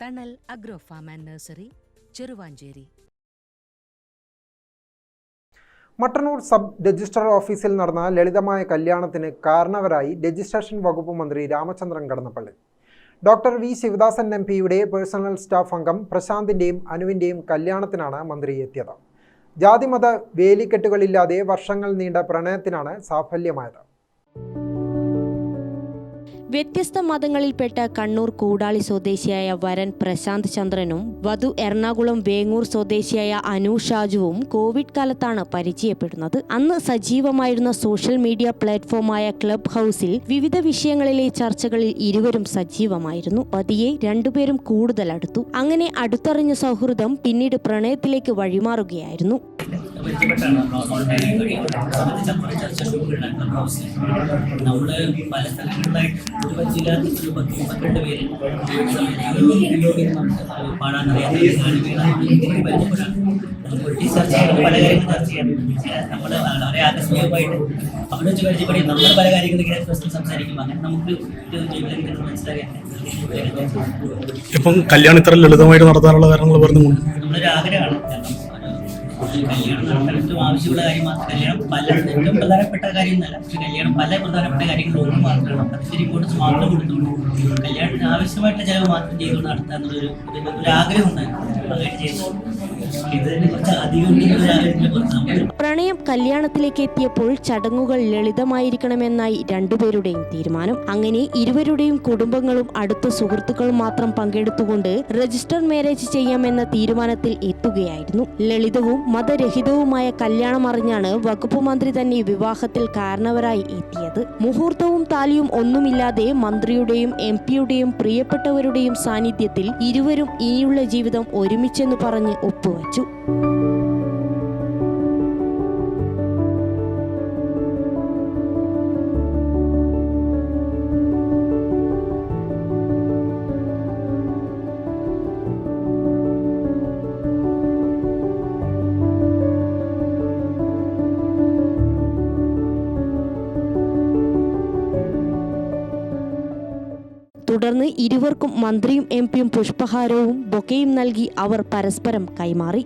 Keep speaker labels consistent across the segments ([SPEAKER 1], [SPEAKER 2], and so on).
[SPEAKER 1] തണൽ agro farm and nursery, Cheruvancheri.
[SPEAKER 2] Mattannur sub registrar ഓഫീസിൽ നടന്ന ലളിതമായ കല്യാണത്തിന് കാരണവരായി രജിസ്ട്രേഷൻ വകുപ്പ് മന്ത്രി രാമചന്ദ്രൻ കടന്നപ്പള്ളി. ഡോക്ടർ വി ശിവദാസൻ എംപിയുടെ പേഴ്സണൽ സ്റ്റാഫ് അംഗം പ്രശാന്തിൻ്റെയും അനുവിൻ്റെയും കല്യാണത്തിനാണ് മന്ത്രി എത്തിയത്. ജാതിമത വേലിക്കെട്ടുകളില്ലാതെ വർഷങ്ങൾ നീണ്ട പ്രണയത്തിനാണ് സാഫല്യമായത്.
[SPEAKER 3] വ്യത്യസ്ത മതങ്ങളിൽപ്പെട്ട കണ്ണൂർ കൂടാളി സ്വദേശിയായ വരൻ പ്രശാന്ത് ചന്ദ്രനും വധു എറണാകുളം വേങ്ങൂർ സ്വദേശിയായ അനു ഷാജുവും കോവിഡ് കാലത്താണ് പരിചയപ്പെടുന്നത്. അന്ന് സജീവമായിരുന്ന സോഷ്യൽ മീഡിയ പ്ലാറ്റ്ഫോമായ ക്ലബ് ഹൗസിൽ വിവിധ വിഷയങ്ങളിലെ ചർച്ചകളിൽ ഇരുവരും സജീവമായിരുന്നു. പതിയെ രണ്ടുപേരും കൂടുതൽ അടുത്തു. അങ്ങനെ അടുത്തറിഞ്ഞ സൗഹൃദം പിന്നീട് പ്രണയത്തിലേക്ക് വഴിമാറുകയായിരുന്നു.
[SPEAKER 4] ഇപ്പം കല്യാണം ഇത്ര ലളിതമായിട്ട് നടത്താനുള്ള കാരണങ്ങൾ പറഞ്ഞു.
[SPEAKER 5] നമ്മളൊരു ആഗ്രഹമാണ്. കല്യാണം നടത്താൻ ആവശ്യമുള്ള കാര്യം മാത്രം, കല്യാണം പല ഏറ്റവും പ്രധാനപ്പെട്ട കാര്യമൊന്നുമല്ല, പക്ഷെ കല്യാണം പല പ്രധാനപ്പെട്ട കാര്യങ്ങളൊന്നും മാത്രമാണ്. അതിന്റെ റിപ്പോർട്ട്സ് മാത്രം കൊടുത്തുകൊണ്ട് കല്യാണത്തിന് ആവശ്യമായിട്ടുള്ള ചിലവ് മാത്രം ചെയ്തുകൊണ്ട് നടത്താന്നുള്ളൊരു ആഗ്രഹം ഉണ്ടായിരുന്നു. ഇതിനെ കുറച്ച് അധികം
[SPEAKER 3] പ്രണയം കല്യാണത്തിലേക്ക് എത്തിയപ്പോൾ ചടങ്ങുകൾ ലളിതമായിരിക്കണമെന്നായി രണ്ടുപേരുടെയും തീരുമാനം. അങ്ങനെ ഇരുവരുടെയും കുടുംബങ്ങളും അടുത്ത സുഹൃത്തുക്കളും മാത്രം പങ്കെടുത്തുകൊണ്ട് രജിസ്റ്റർ മാരേജ് ചെയ്യാമെന്ന തീരുമാനത്തിൽ എത്തുകയായിരുന്നു. ലളിതവും മതരഹിതവുമായ കല്യാണം അറിഞ്ഞാണ് വകുപ്പ് മന്ത്രി തന്നെ വിവാഹത്തിൽ കാരണവരായി എത്തിയത്. മുഹൂർത്തവും താലിയും ഒന്നുമില്ലാതെ മന്ത്രിയുടെയും എംപിയുടെയും പ്രിയപ്പെട്ടവരുടെയും സാന്നിധ്യത്തിൽ ഇരുവരും ഇനിയുള്ള ജീവിതം ഒരുമിച്ചെന്ന് പറഞ്ഞ് ഒപ്പുവച്ചു. തുടർന്ന് ഇരുവർക്കും മന്ത്രിയും എംപിയും പുഷ്പഹാരവും ബൊക്കെയും നൽകി അവർ പരസ്പരം കൈമാറി.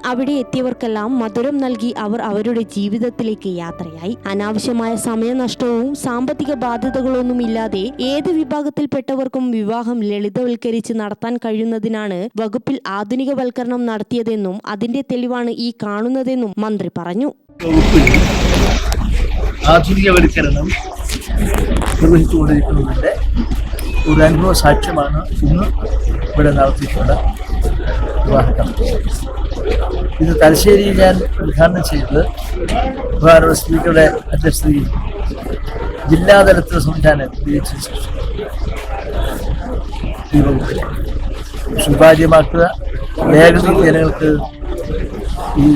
[SPEAKER 3] അവിടെ എത്തിയവർക്കെല്ലാം മധുരം നൽകി അവർ അവരുടെ ജീവിതത്തിലേക്ക് യാത്രയായി. അനാവശ്യമായ സമയനഷ്ടവും സാമ്പത്തിക ബാധ്യതകളൊന്നുമില്ലാതെ ഏത് വിഭാഗത്തിൽപ്പെട്ടവർക്കും വിവാഹം ലളിതവൽക്കരിച്ച് നടത്താൻ കഴിയുന്നതിനാണ് വകുപ്പിൽ ആധുനികവൽക്കരണം നടത്തിയതെന്നും അതിന്റെ തെളിവാണ് ഈ കാണുന്നതെന്നും മന്ത്രി പറഞ്ഞു.
[SPEAKER 6] ആധുനികവൽക്കരണം നിർവഹിച്ചുകൊണ്ടിരിക്കുന്നതിന്റെ ഒരു അനുഭവ സാക്ഷ്യമാണ് ഇന്ന് ഇവിടെ നടത്തിയിട്ടുള്ള വിവാഹം. ഇത് തലശ്ശേരിയിൽ ഞാൻ ഉദ്ഘാടനം ചെയ്തത് ബഹുമാനപ്പെട്ട സ്പീക്കറുടെ അധ്യക്ഷതയിൽ ജില്ലാതലത്തിലെ സംവിധാനം രൂപീകരിച്ചതിന് ശേഷം ഈ വകുപ്പിൽ സുതാര്യമാക്കുക, വേഗത്തിൽ ജനങ്ങൾക്ക് ഈ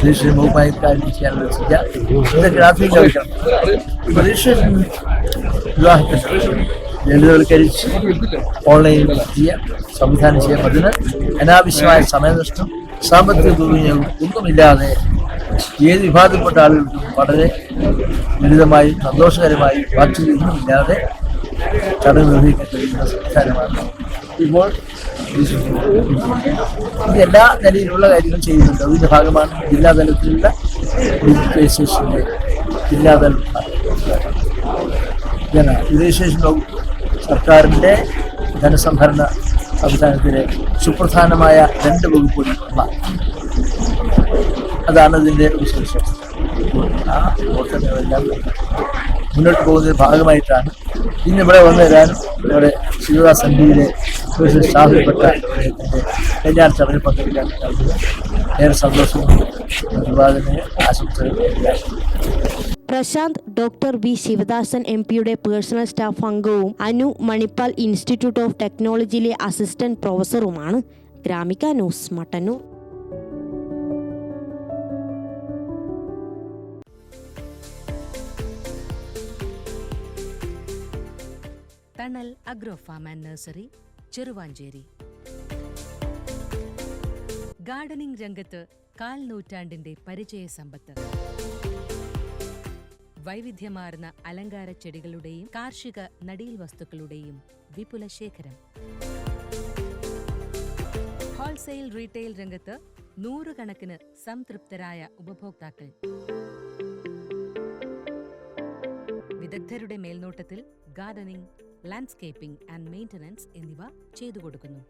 [SPEAKER 6] രജിസ്ട്രേഷൻ വകുപ്പുമായി കാര്യം ചെയ്യാനുള്ള ഇതൊക്കെ ആധുനികവൽക്കരണം. രജിസ്ട്രേഷൻ വിവാഹത്തിന് ലളിതവൽക്കരിച്ച് ഓൺലൈനിൽ ചെയ്യാം, സംവിധാനം ചെയ്യാം. അതിന് അനാവശ്യമായ സമയനഷ്ടം, സാമ്പത്തിക ദുർവിനിയോഗം ഒന്നുമില്ലാതെ ഏത് വിഭാഗത്തിൽപ്പെട്ട ആളുകൾക്കും വളരെ ലളിതമായി സന്തോഷകരമായി ബാധ്യതയൊന്നുമില്ലാതെ ചടങ്ങ് നിർവഹിക്കാൻ കഴിയുന്ന സംവിധാനമാണ് ഇപ്പോൾ. ഇത് എല്ലാ നിലയിലുള്ള കാര്യങ്ങളും ചെയ്യുന്നുണ്ട്. അതിൻ്റെ ഭാഗമാണ് ജില്ലാതലത്തിലുള്ള രജിസ്ട്രേഷൻ്റെ ജില്ലാതല രജിസ്ട്രേഷൻ വകുപ്പ് സർക്കാരിൻ്റെ ധനസംഭരണ സംവിധാനത്തിലെ സുപ്രധാനമായ 2 വകുപ്പുകളുള്ള അതാണ് ഇതിൻ്റെ വിശേഷം. ആ പ്രവർത്തനങ്ങളെല്ലാം മുന്നോട്ട് പോകുന്നതിൻ്റെ ഭാഗമായിട്ടാണ് ഇന്ന് ഇവിടെ വന്നു തരാനും നമ്മുടെ ശിവദാസ് എംപിയിലെ സ്റ്റാഫിൽപ്പെട്ട അദ്ദേഹത്തിൻ്റെ കല്യാണ ചടങ്ങിൽ പങ്കെടുക്കാൻ ഏറെ സന്തോഷവും ഒരുപാടിനെ ആശംസകൾ.
[SPEAKER 3] Prashanth doctor V Sivadasan M പിയുടെ പേഴ്സണൽ സ്റ്റാഫ് അംഗവും അനു മണിപ്പാൽ ഇൻസ്റ്റിറ്റ്യൂട്ട് ഓഫ് ടെക്നോളജിയിലെ അസിസ്റ്റന്റ് പ്രൊഫസറുമാണ്. Gramika news, Mattannur.
[SPEAKER 1] Thanal agro farm and nursery, Cheruvancheri. Gardening രംഗത്ത് 1/4 നൂറ്റാണ്ടിന്റെ പരിചയ സമ്പത്ത്. വൈവിധ്യമാർന്ന അലങ്കാര ചെടികളുടെയും കാർഷിക നടീൽ വസ്തുക്കളുടെയും വിപുല ശേഖരം. ഹോൾസെയിൽ റീറ്റെയിൽ രംഗത്ത് 100 കണക്കിന് സംതൃപ്തരായ ഉപഭോക്താക്കൾ. വിദഗ്ധരുടെ മേൽനോട്ടത്തിൽ ഗാർഡനിംഗ്, ലാൻഡ്സ്കേപ്പിംഗ് ആൻഡ് മെയിൻ്റനൻസ് എന്നിവ ചെയ്തു കൊടുക്കുന്നു.